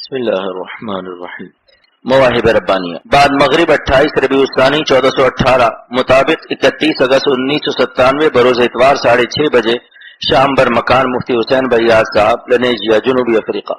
بسم اللہ الرحمن الرحیم۔ مواہب ربانیہ بعد مغرب 28 ربیع الثانی 1418 مطابق 31 اگست 1997 بروز اتوار 6:30 بجے شام بر مکان مفتی حسین بیاض صاحب لنیجیا جنوبی افریقہ۔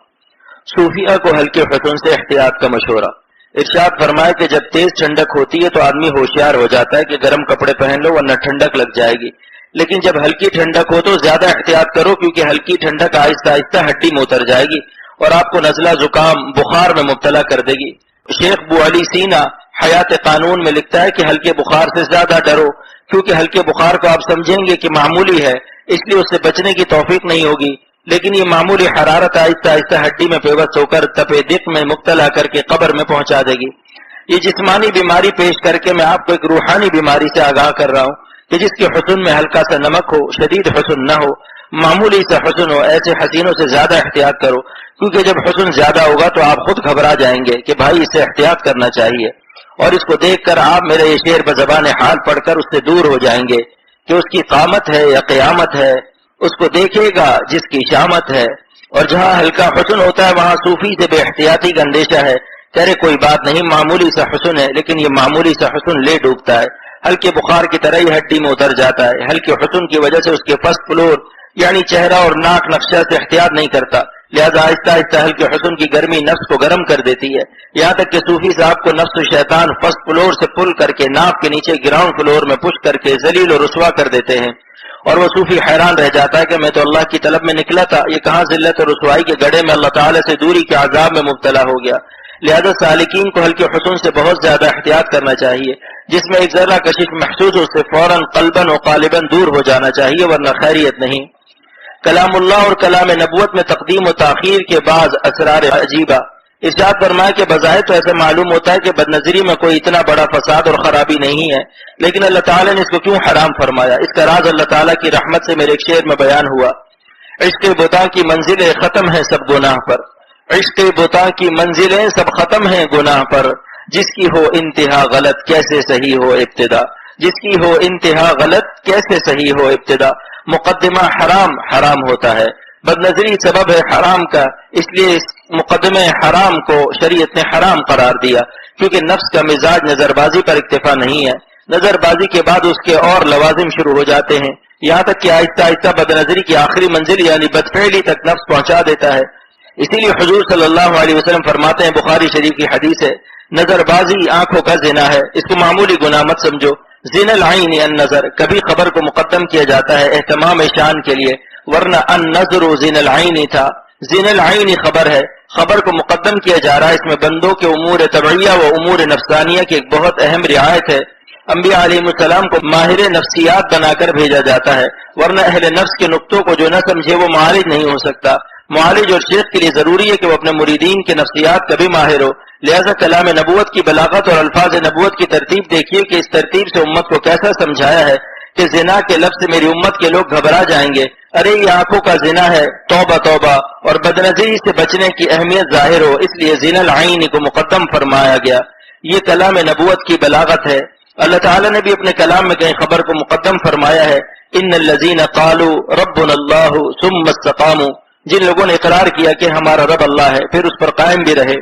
صوفیہ کو ہلکے فتن سے احتیاط کا مشورہ۔ ارشاد فرمائے کہ جب تیز ٹھنڈک ہوتی ہے تو آدمی ہوشیار ہو جاتا ہے کہ گرم کپڑے پہن لو ورنہ ٹھنڈک لگ جائے گی، لیکن جب ہلکی ٹھنڈک ہو تو زیادہ احتیاط کرو کیونکہ ہلکی ٹھنڈک آہستہ آہستہ ہڈی میں اتر جائے گی اور آپ کو نزلہ زکام بخار میں مبتلا کر دے گی۔ شیخ بو علی سینا حیات قانون میں لکھتا ہے کہ ہلکے بخار سے زیادہ ڈرو، کیونکہ ہلکے بخار کو آپ سمجھیں گے کہ معمولی ہے، اس لیے اس سے بچنے کی توفیق نہیں ہوگی، لیکن یہ معمولی حرارت آہستہ آہستہ ہڈی میں پیوست ہو کر تپے دق میں مبتلا کر کے قبر میں پہنچا دے گی۔ یہ جسمانی بیماری پیش کر کے میں آپ کو ایک روحانی بیماری سے آگاہ کر رہا ہوں کہ جس کے حسن میں ہلکا سا نمک ہو، شدید حسن نہ ہو، معمولی سا حسن ہو۔ ایسے حسینوں سے زیادہ احتیاط کرو، کیونکہ جب حسن زیادہ ہوگا تو آپ خود گھبرا جائیں گے کہ بھائی اس سے احتیاط کرنا چاہیے، اور اس کو دیکھ کر آپ میرے یہ شعر بزبان حال پڑھ کر اس سے دور ہو جائیں گے کہ اس کی قامت ہے یا قیامت ہے، اس کو دیکھے گا جس کی شامت ہے۔ اور جہاں ہلکا حسن ہوتا ہے وہاں صوفی سے بے احتیاطی کا اندیشہ ہے، کہہ رہے کوئی بات نہیں، معمولی سا حسن ہے، لیکن یہ معمولی سا حسن لے ڈوبتا ہے، ہلکے بخار کی طرح ہی ہڈی میں اتر جاتا ہے۔ ہلکے حسن کی وجہ سے اس کے فرسٹ فلور یعنی چہرہ اور ناک نقشہ سے احتیاط نہیں کرتا، لہذا آہستہ آہستہ ہلکے حسن کی گرمی نفس کو گرم کر دیتی ہے، یہاں تک کہ صوفی صاحب کو نفس و شیطان فرسٹ فلور سے پل کر کے ناک کے نیچے گراؤنڈ فلور میں پش کر کے ذلیل و رسوا کر دیتے ہیں، اور وہ صوفی حیران رہ جاتا ہے کہ میں تو اللہ کی طلب میں نکلا تھا، یہ کہاں ذلت و رسوائی کے گڑھے میں اللہ تعالی سے دوری کے عذاب میں مبتلا ہو گیا۔ لہذا سالکین کو ہلکے حسن سے بہت زیادہ احتیاط کرنا چاہیے، جس میں ایک ذرہ کشش محسوس ہو اس سے فوراً قلباً و قالباً دور ہو جانا چاہیے، ورنہ خیریت نہیں۔ کلام اللہ اور کلام نبوت میں تقدیم و تاخیر کے بعض اسرار عجیبہ۔ ارشاد فرمایا کہ بظاہر تو ایسا معلوم ہوتا ہے کہ بدنظری میں کوئی اتنا بڑا فساد اور خرابی نہیں ہے، لیکن اللہ تعالیٰ نے اس کو کیوں حرام فرمایا؟ اس کا راز اللہ تعالیٰ کی رحمت سے میرے ایک شعر میں بیان ہوا۔ عشق بتاں کی منزلیں ختم ہیں سب گناہ پر، عشق بتاں کی منزلیں سب ختم ہیں گناہ پر، جس کی ہو انتہا غلط کیسے صحیح ہو ابتدا، جس کی ہو انتہا غلط کیسے صحیح ہو ابتدا۔ مقدمہ حرام حرام ہوتا ہے، بدنظری سبب ہے حرام کا، اس لیے اس مقدمہ حرام کو شریعت نے حرام قرار دیا، کیونکہ نفس کا مزاج نظر بازی پر اکتفا نہیں ہے، نظر بازی کے بعد اس کے اور لوازم شروع ہو جاتے ہیں، یہاں تک کہ آہستہ آہستہ بدنظری کی آخری منزل یعنی بدفعلی تک نفس پہنچا دیتا ہے۔ اسی لیے حضور صلی اللہ علیہ وسلم فرماتے ہیں، بخاری شریف کی حدیث ہے، نظر بازی آنکھوں کا زنا ہے، اس کو معمولی گناہ مت سمجھو۔ زین العین النظر، کبھی خبر کو مقدم کیا جاتا ہے اہتمام شان کے لیے، ورنہ النظر زین العین تھا، زین العین خبر ہے، خبر کو مقدم کیا جا رہا ہے، اس میں بندوں کے امور طبعیہ و امور نفسانیہ کی ایک بہت اہم رعایت ہے۔ انبیاء علیہ السلام کو ماہر نفسیات بنا کر بھیجا جاتا ہے، ورنہ اہل نفس کے نقطوں کو جو نہ سمجھے وہ معالج نہیں ہو سکتا۔ معالج اور شیخ کے لیے ضروری ہے کہ وہ اپنے مریدین کے نفسیات کا بھی ماہر ہو، لہذا کلام نبوت کی بلاغت اور الفاظ نبوت کی ترتیب دیکھیے کہ اس ترتیب سے امت کو کیسا سمجھایا ہے کہ زنا کے لفظ سے میری امت کے لوگ گھبرا جائیں گے، ارے یہ آنکھوں کا زنا ہے، توبہ توبہ، اور بدنظری سے بچنے کی اہمیت ظاہر ہو، اس لیے زنا العین کو مقدم فرمایا گیا۔ یہ کلام نبوت کی بلاغت ہے۔ اللہ تعالیٰ نے بھی اپنے کلام میں کہیں خبر کو مقدم فرمایا ہے، ان الذین قالوا ربنا اللہ ثم استقاموا، جن لوگوں نے اقرار کیا کہ ہمارا رب اللہ ہے پھر اس پر قائم بھی رہے۔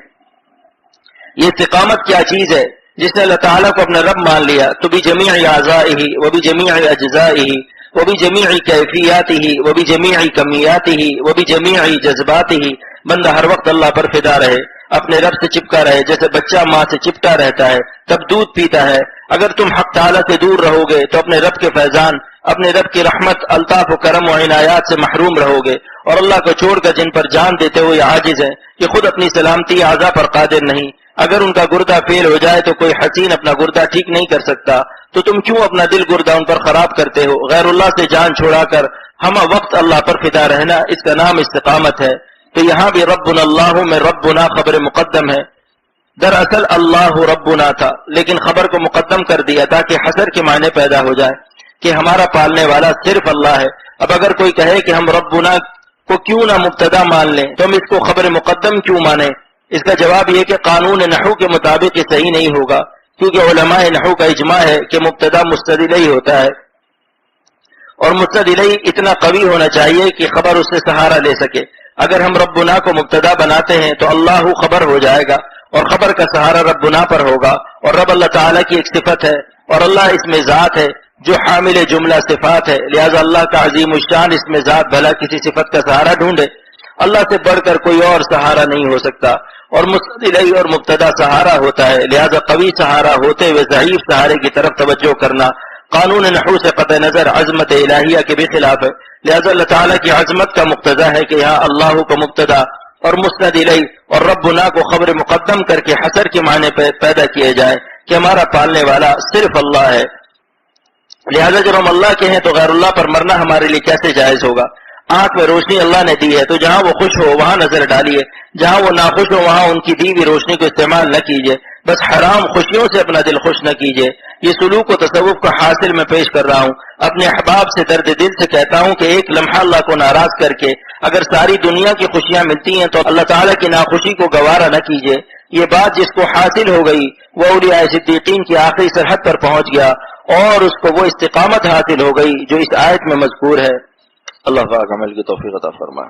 یہ استقامت کیا چیز ہے؟ جس نے اللہ تعالیٰ کو اپنا رب مان لیا تو بجمیع اعضائہ وبجمیع اجزائہ وبجمیع کیفیاتہ وبجمیع کمیاتہ وبجمیع جذباتہ، بندہ ہر وقت اللہ پر فدا رہے، اپنے رب سے چپکا رہے، جیسے بچہ ماں سے چپٹا رہتا ہے تب دودھ پیتا ہے۔ اگر تم حق تعالیٰ سے دور رہو گے تو اپنے رب کے فیضان، اپنے رب کی رحمت، الطاف و کرم و عنایات سے محروم رہو گے، اور اللہ کو چھوڑ کر جن پر جان دیتے ہو یہ عاجز ہیں، کہ خود اپنی سلامتی اعضاء پر قادر نہیں، اگر ان کا گردہ فیل ہو جائے تو کوئی حسین اپنا گردہ ٹھیک نہیں کر سکتا، تو تم کیوں اپنا دل گردہ ان پر خراب کرتے ہو؟ غیر اللہ سے جان چھوڑا کر ہم وقت اللہ پر فدا رہنا، اس کا نام استقامت ہے۔ تو یہاں بھی ربنا اللہ میں ربنا خبر مقدم ہے، دراصل اللہ ربنا تھا، لیکن خبر کو مقدم کر دیا تاکہ حصر کے معنی پیدا ہو جائے کہ ہمارا پالنے والا صرف اللہ ہے۔ اب اگر کوئی کہے کہ ہم ربنا کو کیوں نہ مبتدا مان لیں تو ہم اس کو خبر مقدم کیوں مانیں؟ اس کا جواب یہ کہ قانون نحو کے مطابق یہ صحیح نہیں ہوگا، کیونکہ علماء نحو کا اجماع ہے کہ مبتدا مستد الیہ ہوتا ہے، اور مستد الیہ اتنا قوی ہونا چاہیے کہ خبر اس سے سہارا لے سکے۔ اگر ہم ربنا کو مبتدا بناتے ہیں تو اللہ خبر ہو جائے گا اور خبر کا سہارا ربنا پر ہوگا، اور رب اللہ تعالیٰ کی ایک صفت ہے اور اللہ اس میں ذات ہے جو حامل جملہ صفات ہے، لہذا اللہ کا عظیم الشان اس میں ذات بھلا کسی صفت کا سہارا ڈھونڈے، اللہ سے بڑھ کر کوئی اور سہارا نہیں ہو سکتا، اور مسند الیہ اور مبتدا سہارا ہوتا ہے، لہذا قوی سہارا ہوتے ہوئے ضعیف سہارے کی طرف توجہ کرنا قانون نحو سے قطع نظر عظمت الہیہ کے بھی خلاف ہے، لہذا اللہ تعالیٰ کی عظمت کا مقتضا ہے کہ یہاں اللہ کو مبتدا اور مسند الیہ اور ربنا کو خبر مقدم کر کے حصر کے معنی پہ پیدا کیے جائے کہ ہمارا پالنے والا صرف اللہ ہے، لہذا جب ہم اللہ کے ہیں تو غیر اللہ پر مرنا ہمارے لیے کیسے جائز ہوگا؟ آنکھ میں روشنی اللہ نے دی ہے تو جہاں وہ خوش ہو وہاں نظر ڈالیے، جہاں وہ ناخوش ہو وہاں ان کی دی ہوئی روشنی کو استعمال نہ کیجیے، بس حرام خوشیوں سے اپنا دل خوش نہ کیجیے۔ یہ سلوک و تصوف کا حاصل میں پیش کر رہا ہوں، اپنے احباب سے درد دل سے کہتا ہوں کہ ایک لمحہ اللہ کو ناراض کر کے اگر ساری دنیا کی خوشیاں ملتی ہیں تو اللہ تعالیٰ کی ناخوشی کو گوارا نہ کیجیے۔ یہ بات جس کو حاصل ہو گئی وہ اولیاء صدیقین کی آخری سرحد پر پہنچ گیا اور اس کو وہ استقامت حاصل ہو گئی جو اس آیت میں مذکور ہے۔ اللہ پاک عمل کی توفیق عطا فرمائے۔